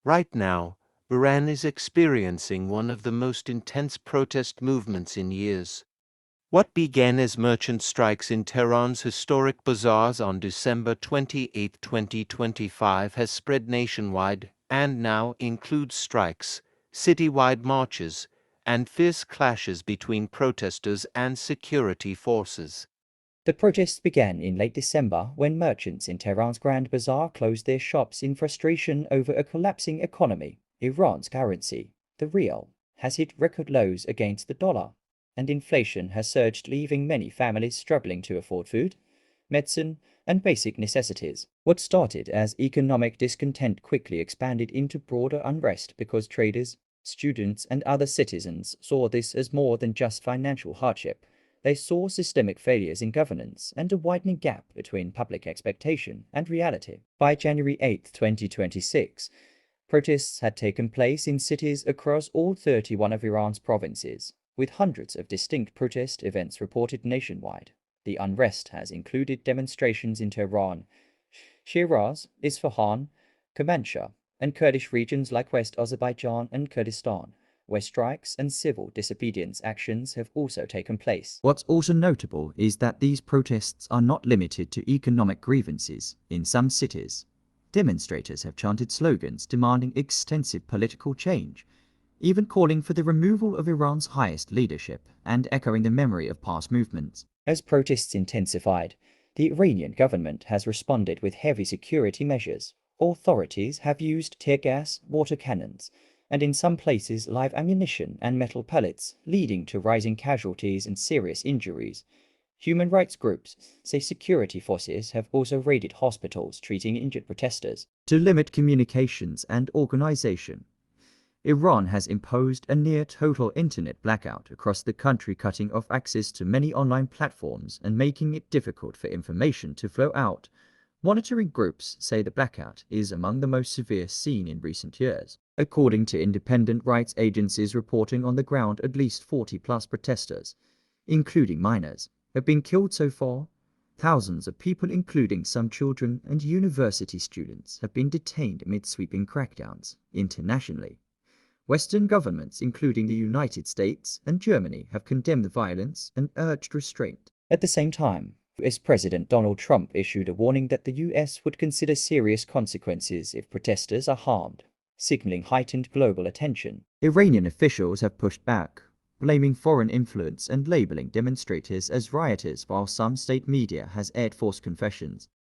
Right now, Iran is experiencing one of the most intense protest movements in years. What began as merchant strikes in Tehran's historic bazaars on December 28, 2025 has spread nationwide and now includes strikes, citywide marches, and fierce clashes between protesters and security forces. The protests began in late December when merchants in Tehran's Grand Bazaar closed their shops in frustration over a collapsing economy. Iran's currency, the rial, has hit record lows against the dollar, and inflation has surged, leaving many families struggling to afford food, medicine, and basic necessities. What started as economic discontent quickly expanded into broader unrest because traders, students, and other citizens saw this as more than just financial hardship. They saw systemic failures in governance and a widening gap between public expectation and reality. By January 8, 2026, protests had taken place in cities across all 31 of Iran's provinces, with hundreds of distinct protest events reported nationwide. The unrest has included demonstrations in Tehran, Shiraz, Isfahan, Kermanshah, and Kurdish regions like West Azerbaijan and Kurdistan, where strikes and civil disobedience actions have also taken place. What's also notable is that these protests are not limited to economic grievances. In some cities, demonstrators have chanted slogans demanding extensive political change, even calling for the removal of Iran's highest leadership and echoing the memory of past movements. As protests intensified, the Iranian government has responded with heavy security measures. Authorities have used tear gas, water cannons, and in some places live ammunition and metal pellets, leading to rising casualties and serious injuries. Human rights groups say security forces have also raided hospitals treating injured protesters. To limit communications and organization, Iran has imposed a near-total internet blackout across the country, cutting off access to many online platforms and making it difficult for information to flow out. Monitoring groups say the blackout is among the most severe seen in recent years. According to independent rights agencies reporting on the ground, at least 40-plus protesters, including minors, have been killed so far. Thousands of people, including some children and university students, have been detained amid sweeping crackdowns. Internationally, Western governments, including the United States and Germany, have condemned the violence and urged restraint. At the same time, US President Donald Trump issued a warning that the US would consider serious consequences if protesters are harmed, signaling heightened global attention. Iranian officials have pushed back, blaming foreign influence and labeling demonstrators as rioters, while some state media has aired false confessions.